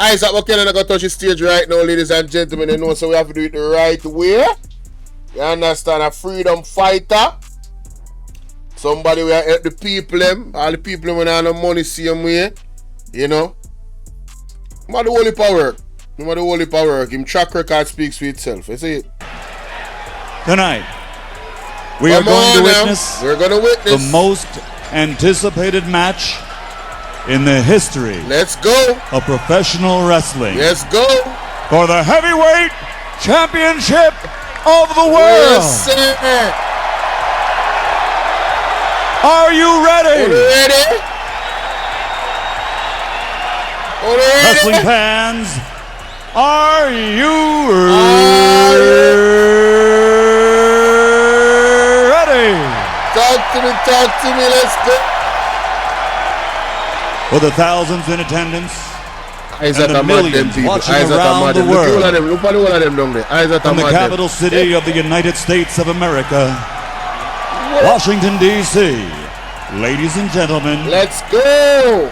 Isat Buchanan going to touch the stage right now, ladies and gentlemen. You know, so we have to do it the right way. You understand? A freedom fighter. Somebody will help the people, them. All the people when they have no money same way. You know? But the whole power. No matter the whole power. Him track record speaks for itself. You see it? Tonight, we're going to witness the most anticipated match in the history of professional wrestling. Let's go. For the heavyweight championship of the world. Yes, sir. Are you ready? Ready? Wrestling fans, are you ready? Talk to me, let's go. For the thousands in attendance Isat and the millions watching around the world from the capital city of the United States of America, Washington, D.C. Ladies and gentlemen, let's go.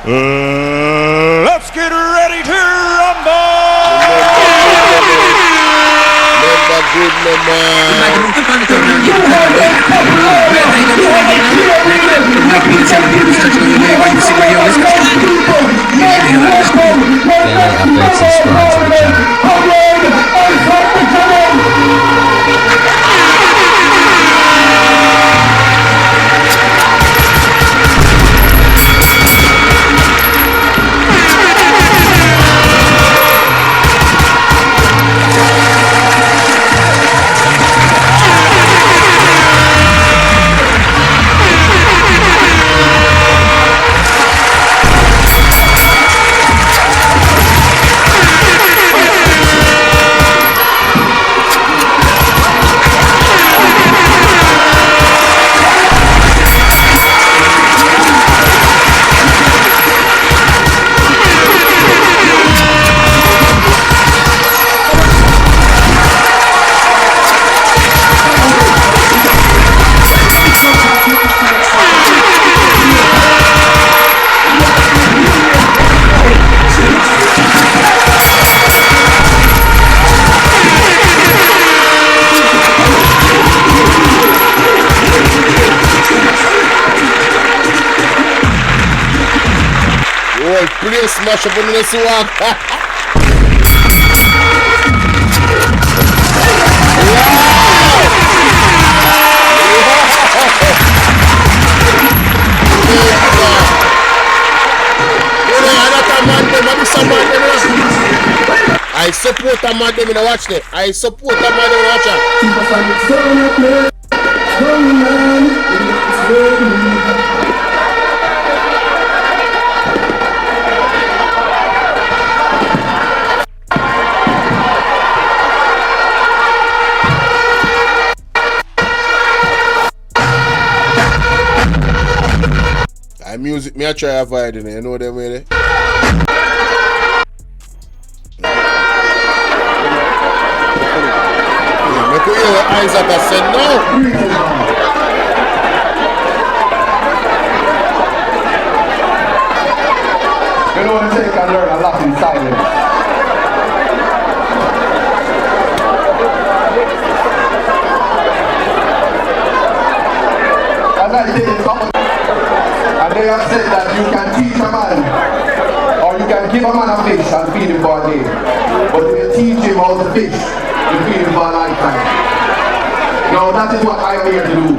Let's get ready to rumble. Updates, subscribe to the channel. Please smash up on this one. I support a man them in a watch it. I support a man them in a watch it. Music, me I try avoiding it, you know them really. Yeah, me put your eyes at the said no. You know what it takes to learn a lot in silence. As I say, and they have said that you can teach a man, or you can give a man a fish and feed him for a day. But if you teach him how to fish, you feed him for a lifetime. Now that is what I am here to do.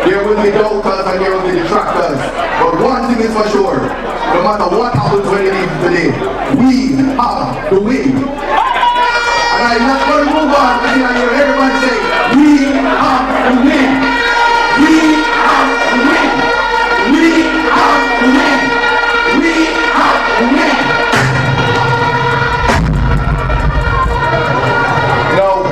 There will be doubters and there will be detractors. But one thing is for sure, no matter what happens when it is today, we have to win. And I'm not going to move on until I hear everybody say, we have to win. We have to win. We have to win. We have to win. Now,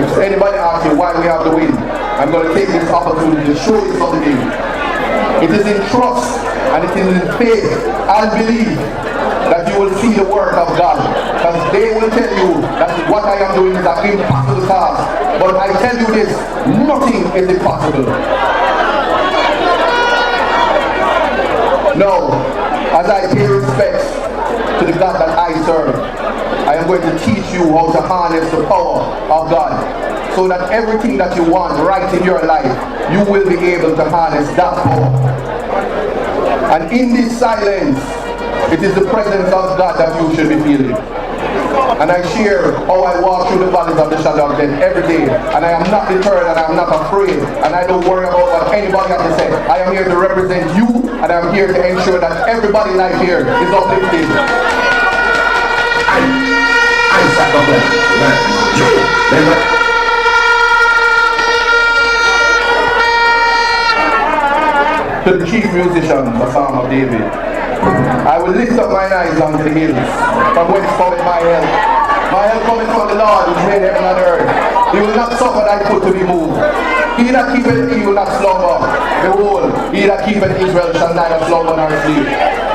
if anybody asks you why we have to win, I'm going to take this opportunity to show you something. It is in trust and it is in faith and belief that you will see the work of God. Because they will tell you that what I am doing is an impossible task. But I tell you this, nothing is impossible. No, as I pay respect to the God that I serve, I am going to teach you how to harness the power of God, so that everything that you want right in your life, you will be able to harness that power. And in this silence, it is the presence of God that you should be feeling. And I share how I walk through the valleys of the shadow of death every day. And I am not deterred and I am not afraid. And I don't worry about what anybody has to say. I am here to represent you, and I am here to ensure that everybody's life here is uplifted. To the chief musician, the Psalm of David, I will lift up mine eyes unto the hills, from whence cometh my help. My help cometh from the Lord, who made heaven and earth. He will not suffer thy foot to be moved. He that keepeth thee will not slumber. Behold, he that keepeth Israel shall neither slumber nor sleep.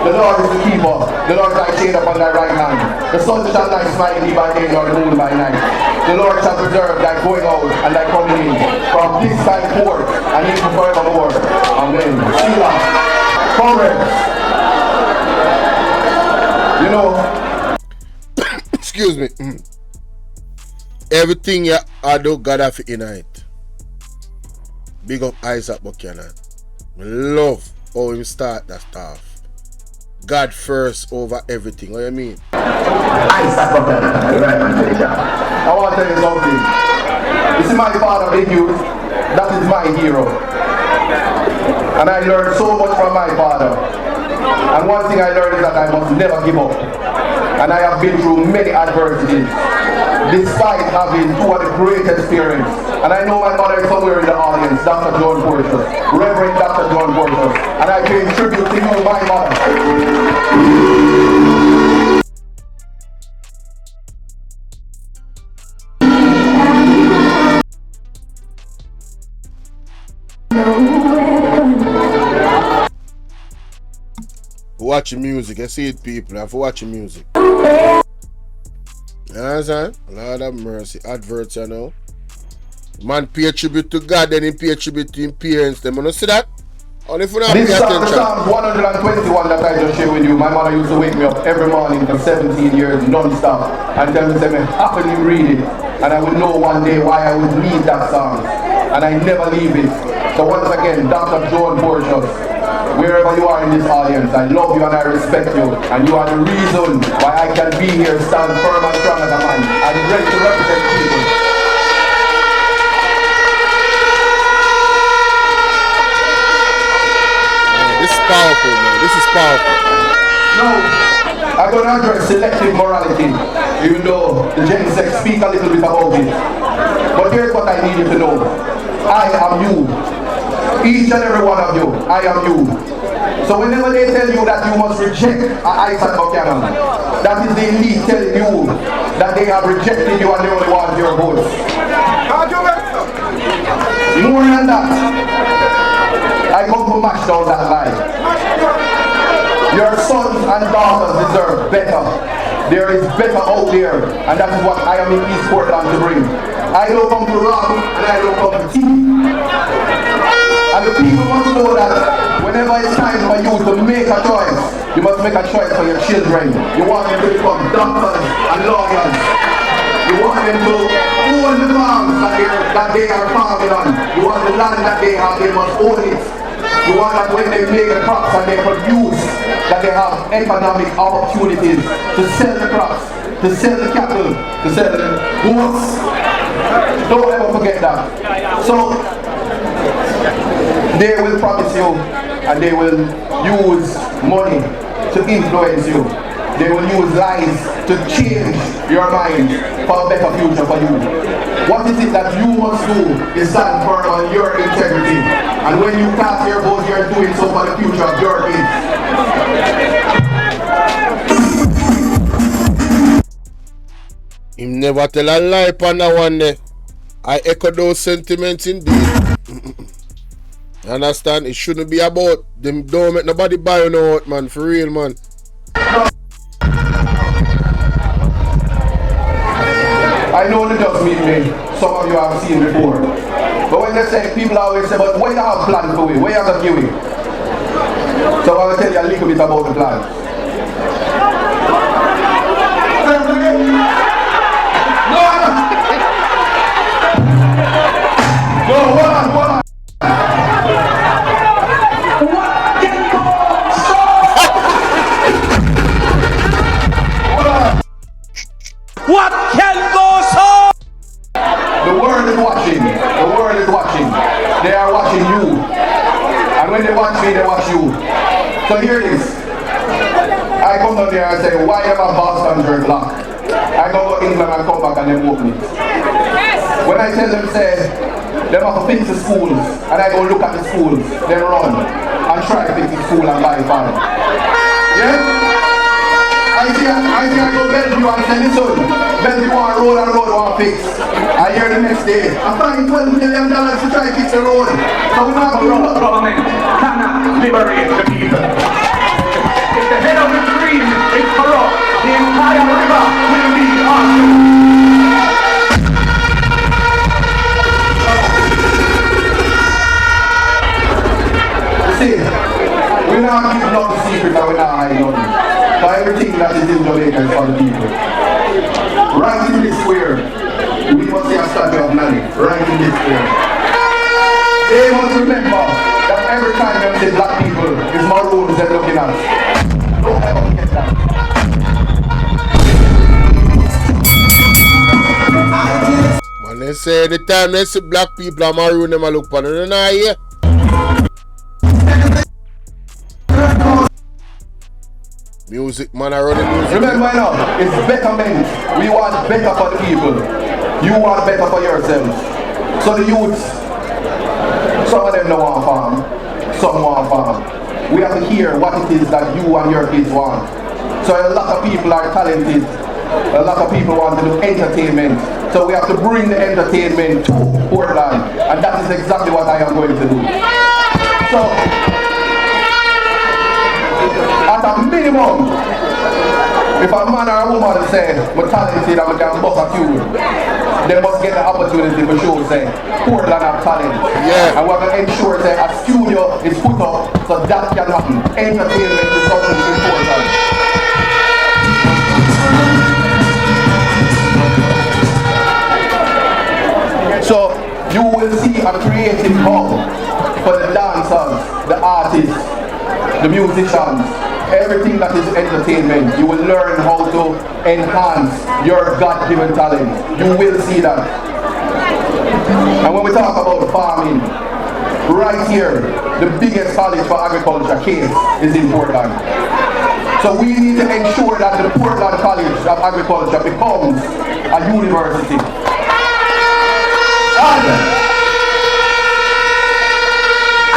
The Lord is the keeper. The Lord thy shade upon thy right hand. The sun shall not smite thee by day, nor the moon by night. The Lord shall preserve thy going out and thy coming in, from this time forth and even forevermore. Amen. Selah. Comrades, you know, excuse me. Everything you do, God have in it. Big up Isat Buchanan. I love how him start that stuff. God first over everything. What do you mean? Isat Buchanan, I want to tell you something. You see my father, Big Youth, that is my hero. And I learned so much from my father. And one thing I learned is that I must never give up. And I have been through many adversities, despite having two of the greatest parents. And I know my mother is somewhere in the audience, Dr. John Porter, Reverend Dr. John Porter. And I pay tribute to you, my mother. Watching music, I see it, people. I have to watch music. You understand? Lord have mercy. Adverts, you know. Man pay tribute to God, then he pay tribute to his parents. Them, you know, see that? Only if you don't pay attention. This Psalm 121 that I just shared with you, my mother used to wake me up every morning for 17 years non-stop and tell me to happily read it. And I would know one day why I would need that song. And I never leave it. So once again, Dr. John Porter, wherever you are in this audience, I love you and I respect you, and you are the reason why I can be here, stand firm and strong as a man, and ready to represent people. This is powerful, man. This is powerful. No, I'm going to address selective morality, even though the Gen Sex speak a little bit about it. But here's what I need you to know. I am you. Each and every one of you, I am you. So whenever they tell you that you must reject Isat Buchanan, that is the elite telling you that they have rejected you and they only want your votes. More than that, I come to mash down that lie. Your sons and daughters deserve better. There is better out there, and that is what I am in East Portland to bring. I don't come to rob and I don't come to thief. And the people must know that whenever it's time for you to make a choice, you must make a choice for your children. You want them to become doctors and lawyers. You want them to own the farms that they are farming on. You want the land that they have, they must own it. You want that when they make the crops and they produce, that they have economic opportunities to sell the crops, to sell the cattle, to sell the goods. Don't ever forget that. So, they will promise you and they will use money to influence you. They will use lies to change your mind for a better future for you. What is it that you must do is stand firm on your integrity. And when you cast your vote, you're doing so for the future of your kids. Him never tell a lie upon that one day. I echo those sentiments indeed. You understand? It shouldn't be about them. Don't make nobody buy you no out, man. For real, man. I know they just meet me. Some of you have seen before. But when they say, people always say, but where you have planned for me? Where you have to give it? So I will tell you a little bit about the plan. No, hold on. What can go so? The world is watching. The world is watching. They are watching you. And when they watch me, they watch you. So here it is. I come down there and say, why am I Boston shirt black? I go to England and come back and they whoop me. When I tell them, say, they have to fix the schools, and I go look at the schools, they run and try to fix the school and buy fine. Yeah? I see I go Bellevue and say, listen, Bellevue want road and road want fix. I hear the next day, I find $12 million to try to fix the road. So we not going to government cannot liberate the people. If the head of the dream is corrupt, the entire river will be on. See, we're not giving up the secret that we're not hiding nothing. But everything that is in Jamaica is for the people. Right in this square, we must see a statue of Nanny. Right in this square. They must remember that every time they say black people, it's maroons they're looking at. Don't ever forget that. Man, they say the time they see black people are maroon, them a look for them, yeah. Music, man, I run the music. Remember now, it's betterment. We want better for the people. You want better for yourselves. So the youths, some of them don't want to farm, some want to farm. We have to hear what it is that you and your kids want. So a lot of people are talented. A lot of people want to do entertainment. So we have to bring the entertainment to Portland. And that is exactly what I am going to do. So, at a minimum, if a man or a woman say, I'm talented and I can bust a few, they must get the opportunity for sure, say, Portland have talent. Yeah. And we're going to ensure that a studio is put up so that can happen. Entertainment is something important. So, you will see a creative hub for the dancers, the artists, the musicians, everything that is entertainment. You will learn how to enhance your God-given talent. You will see that. And when we talk about farming, right here, the biggest college for agriculture, Case, is in Portland. So we need to ensure that the Portland College of Agriculture becomes a university.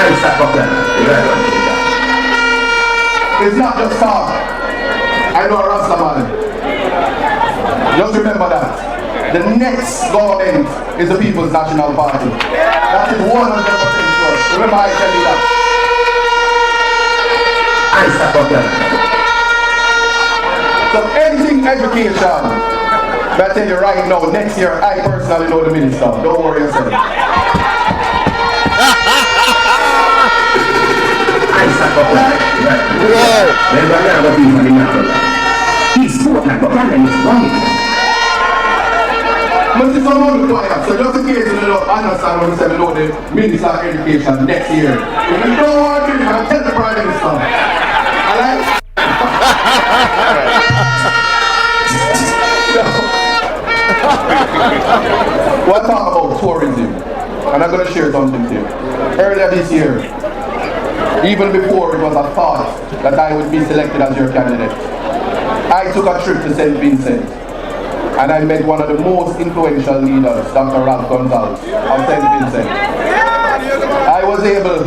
Isat, Buchanan. It's not just talk. I know a Rasta man. Just remember that. The next government is the People's National Party. That is 100% sure. Remember I tell you that. Isat, Buchanan. So anything education, but I tell you right now, next year I personally know the minister. Don't worry yourself. Isat, Buchanan. He's Buchanan, Buchanan is right. But it's not the choir, so just in case you don't understand what we say, we know the Minister of Education next year. If you don't want to, you can tell the Prime Minister. Alright? We'll talk about tourism, and I'm going to share something to you. Earlier this year, even before it was a thought that I would be selected as your candidate, I took a trip to St. Vincent and I met one of the most influential leaders, Dr. Ralph Gonzalez of St. Vincent. I was able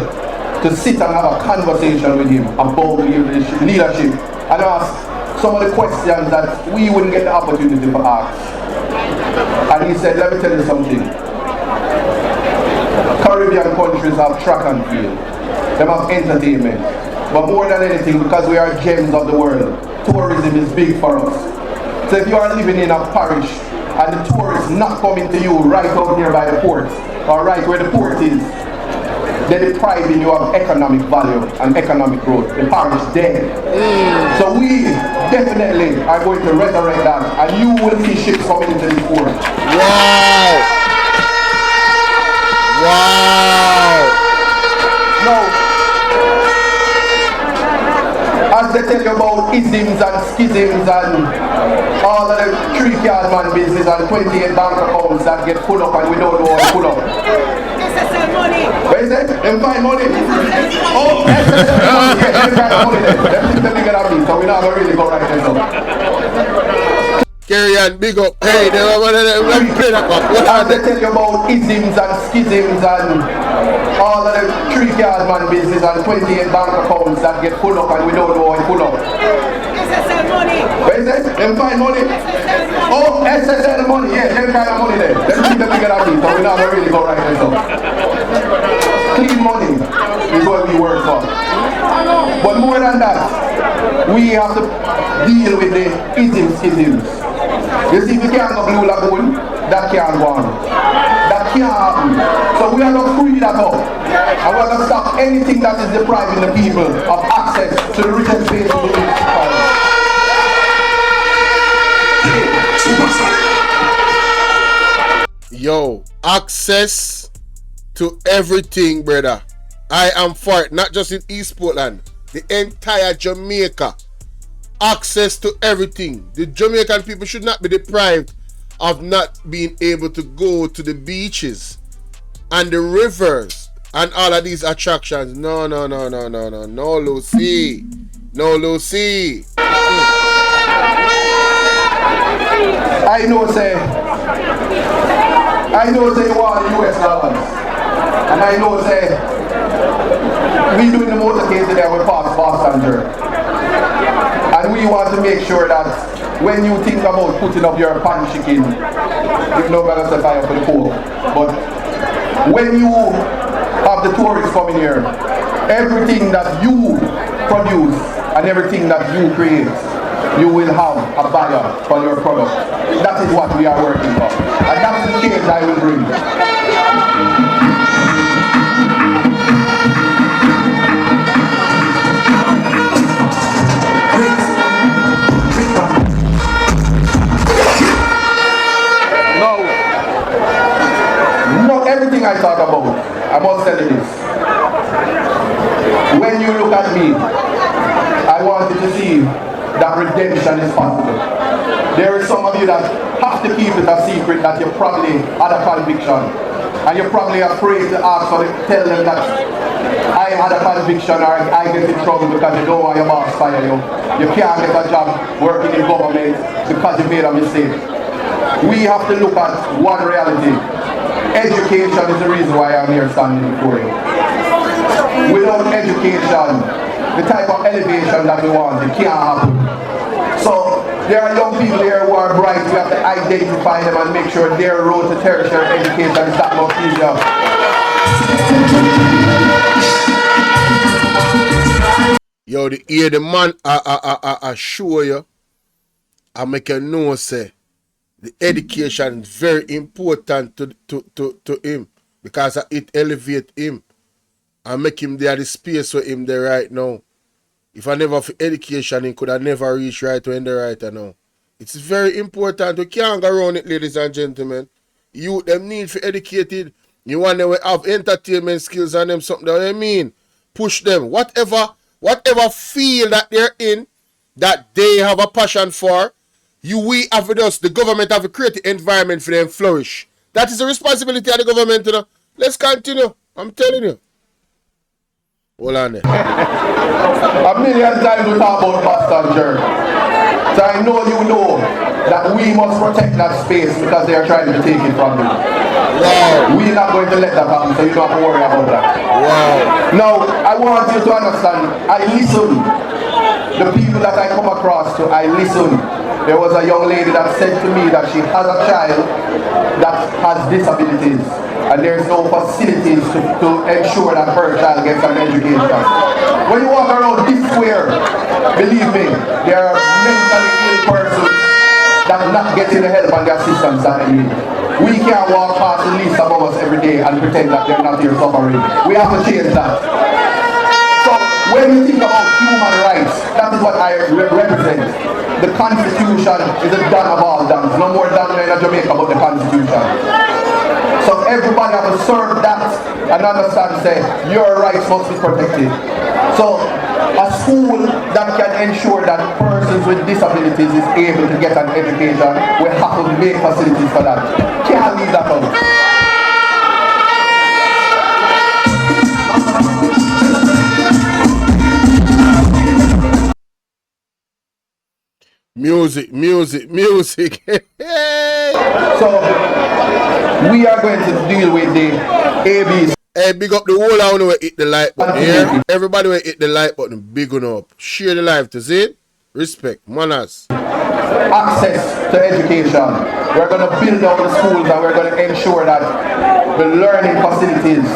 to sit and have a conversation with him about leadership and ask some of the questions that we wouldn't get the opportunity to ask. And he said, let me tell you something. Caribbean countries have track and field. They have entertainment. But more than anything, because we are gems of the world, tourism is big for us. So if you are living in a parish and the tourists not coming to you right out near by the port, or right where the port is, they're depriving you of economic value and economic growth. The parish is dead. So we definitely are going to resurrect that, and you will see ships coming into this port. Wow! Wow! Now, as they tell you about isms and schisms and all of the 3-card man business and 28 bank accounts that get pulled up and we don't know how to pull up. SSL money. What is it? Them find money. Oh, SSL money. Yeah, them kind of money there. Them things that bigger than me, so we not going to really go right there. So. Carry on, big up. Hey, they were one of them. Let me play that back. What are As they tell you about isms and schisms and all of the 3-card man business and 28 bank accounts that get pulled up and we don't know how to pull up. SSL money. What is it? Them find money. Oh, SSL money. Yeah, them kind of money there. Them things that bigger than me, so we not going to really go right there. So. Clean money is what we work for. But more than that, we have to deal with the schisms. You see, if you can't go Blue Lagoon, that can't go on. That can't happen. So we are going to free that up. And we are going to stop anything that is depriving the people of access to the richest place in the world. Yo, access to everything, brother. I am for it, not just in East Portland, the entire Jamaica. Access to everything. The Jamaican people should not be deprived of not being able to go to the beaches and the rivers and all of these attractions. No, Lucy. No, Lucy. I know, say you want US dollars. And I know, say, we doing the motorcade today, we pass Boston Jerk. And we want to make sure that when you think about putting up your pan chicken, you know better to buy up for the poor. But when you have the tourists coming here, everything that you produce and everything that you create, you will have a buyer for your product. That is what we are working for. And that's the change I will bring. Not everything I talk about, I must tell you this. When you look at me, I want you to see that redemption is possible. There are some of you that have to keep it a secret that you probably had a conviction. And you're probably afraid to ask or tell them that I had a conviction or I get in trouble because you don't want your boss fire you. You can't get a job working in government because you made a mistake. We have to look at one reality. Education is the reason why I'm here standing before you. Without education, the type of elevation that we want, it can't happen. So there are young people here who are bright. We have to identify them and make sure their road to tertiary education is that much easier. Yo, the man I show you, I make you know, say, the education is very important to him because it elevates him and make him there the space with him there right now. If I never for education, he could have never reached right when the right now. It's very important. We can't go around it, ladies and gentlemen. You them need for educated. You want them to have entertainment skills and them something that I mean. Push them. Whatever field that they're in, that they have a passion for, we have with us, the government have to create the environment for them to flourish. That is the responsibility of the government, you know. Let's continue. I'm telling you. Hold on there. A million times we talk about Boston Jerk. So I know you know that we must protect that space because they are trying to take it from you. Wow. We're not going to let that happen, so you don't have to worry about that. Wow. Now, I want you to understand, I listen. The people that I come across to, I listen. There was a young lady that said to me that she has a child that has disabilities and there's no facilities to ensure that her child gets an education. When you walk around this square, believe me, there are mentally ill persons that are not getting the help and the assistance that they need. We can't walk past the least above us every day and pretend that they're not here suffering. We have to change that. So when you think about human rights, that is what I represent. The Constitution is a done of all done. No more done in Jamaica about the Constitution. So everybody have to serve that and understand, say, your rights must be protected. So a school that can ensure that persons with disabilities is able to get an education, we have to make facilities for that. Can't leave that out. Music. So we are going to deal with the ABs. Hey, big up the whole I want to hit the like button here. Everybody will hit the like button, big one up. Share the live to see it. Respect, manners. Access to education. We're going to build out the schools and we're going to ensure that the learning facilities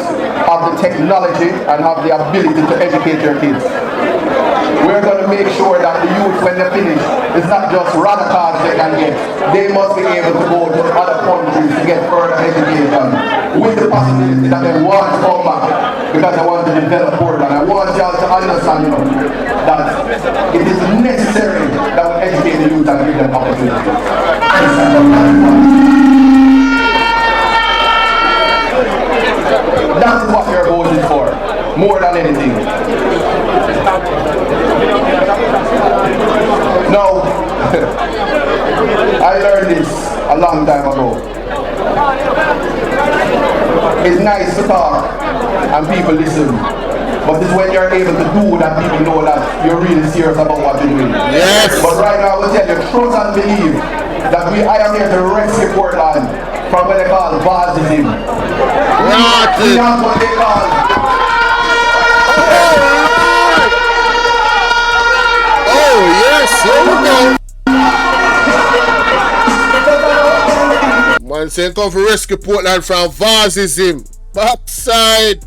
have the technology and have the ability to educate your kids. We're going to make sure that the youth, when they finish, it's not just rather cards they can get. They must be able to go to other countries to get further education with the possibility that they want to come back because they want to develop Portland. I want y'all to understand that it is necessary that we educate the youth and give them opportunity. That's what you're voting for, more than anything. No, I learned this a long time ago. It's nice to talk and people listen, but it's when you're able to do that people know that you're really serious about what you're doing. Yes. But right now I will tell you, trust and believe that I am here to rescue Portland from what they call Varsism. That's what they call. Oh yes, here we go. Man saying come for rescue Portland from Varsism. Backside.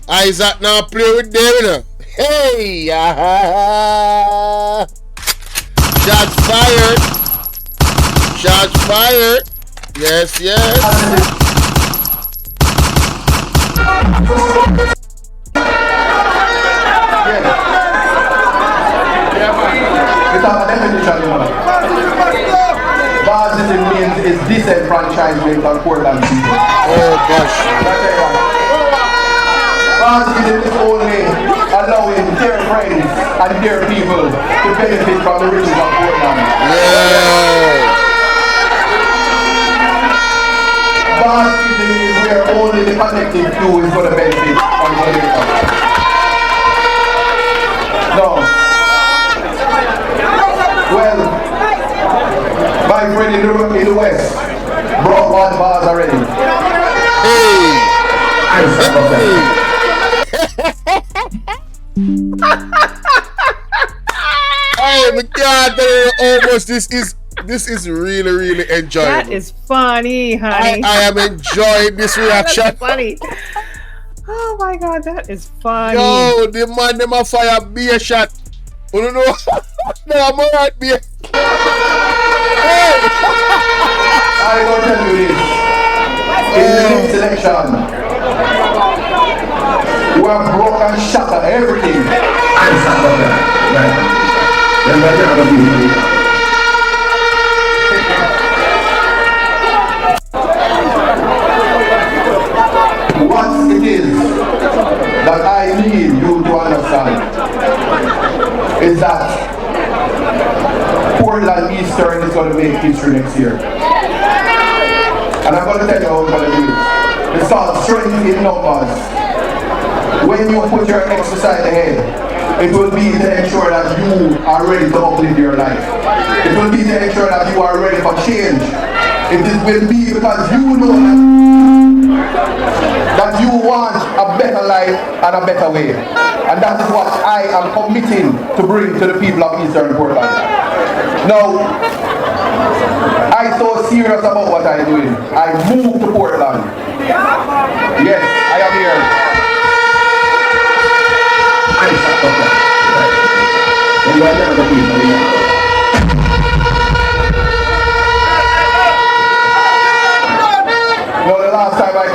Isat now play with them, you know. Hey, shots fired. Shots fired. Yes. Varsism means is disenfranchisement of Portland people. Oh gosh. Varsism is only allowing their friends and their people to benefit from the riches of Portland. Yeah. Varsism is where only the connecting few is going to benefit from Jamaica. No. Well, my friend in the West brought one bars already. Hey. Oh my God! Almost this is really enjoyable. That is funny, honey. I am enjoying this reaction. That's funny. Oh my God, that is funny. Yo, the man them a fire beer shot. Oh no, no, I'm alright beer. Hey. I gonna tell you this. In the next election, we have broken and shattered everything. What it is that I need you to understand is that Portland Eastern is going to make history next year. And I'm going to tell you how we're going to do it. It's called strength in numbers. When you put your X beside the head, it will be to ensure that you are ready to uplift your life. It will be to ensure that you are ready for change. It will be because you know that you want a better life and a better way. And that is what I am committing to bring to the people of Eastern Portland. Now, I'm so serious about what I'm doing. I moved to Portland. Yes, I am here.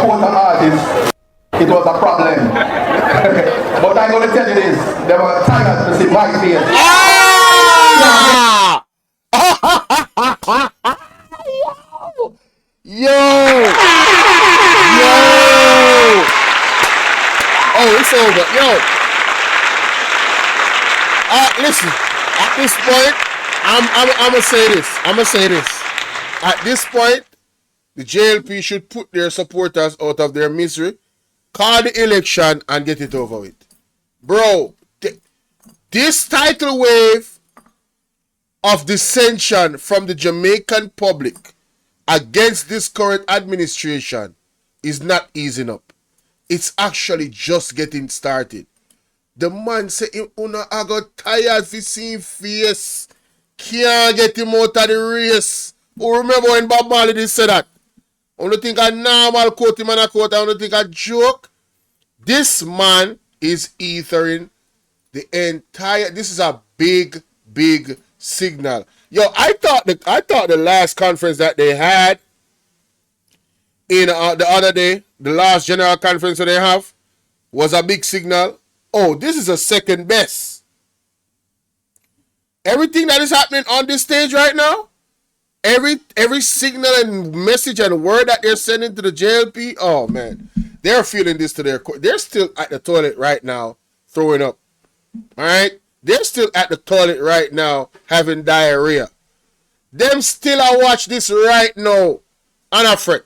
quote an artist, it was a problem. But I'm going to tell you this, they were tired to see my face. Ah! Yo! Oh, it's over. Yo! Listen, at this point, I'm gonna say this. At this point, the JLP should put their supporters out of their misery, call the election, and get it over with. Bro, this tidal wave of dissension from the Jamaican public against this current administration is not easing up. It's actually just getting started. The man say him una I got tired for seeing face. Can't get him out of the race. Who remember when Bob Marley did say that? I don't think a normal quote him and a quote, I don't think a joke. This man is ethering the entire. This is a big signal. Yo, I thought the last conference that they had in the other day, the last general conference that they have, was a big signal. Oh, this is a second best. Everything that is happening on this stage right now, every signal and message and word that they're sending to the JLP, oh man, they're feeling this to their core. They're still at the toilet right now, throwing up. All right, they're still at the toilet right now, having diarrhea. Them still I watch this right now, unafraid.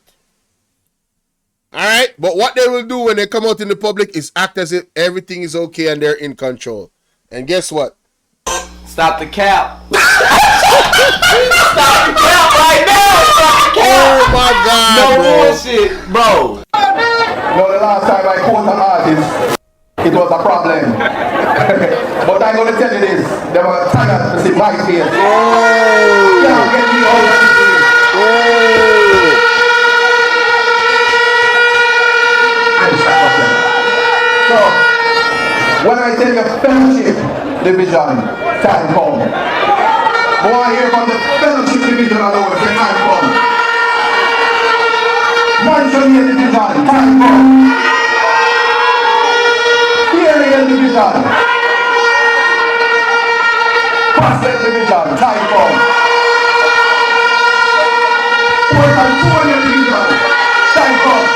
All right, but what they will do when they come out in the public is act as if everything is okay and they're in control. And guess what? Stop the cap. Stop the cap right now. Stop the cap. Oh my God, no bro. bullshit, bro. No, the last time I quote an artist, it was a problem. But I'm going to tell you this, they were tired to see my face. Can't get me out of this place. So, when I tell you fellowship division, time come. But I hear from the fellowship division alone, say time come. Mansion division, time come. Area division, Pastor division, time come. Port Antonio division, time come.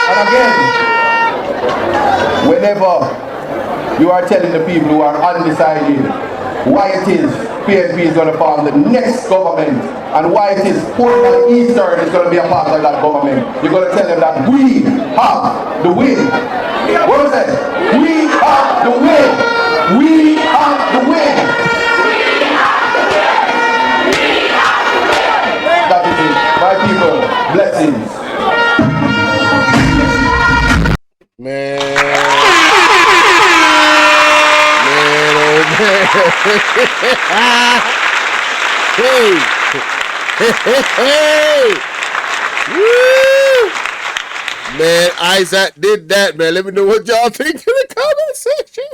And again, whenever you are telling the people who are undecided why it is PNP is going to form the next government and why it is Portland Eastern is going to be a part of that government, you're going to tell them that we have the win. What is that? We have the win. We have the win. That is it. My people, blessings. Man, oh man. Hey. Woo. Man, Isat did that, man. Let me know what y'all think in the comment section.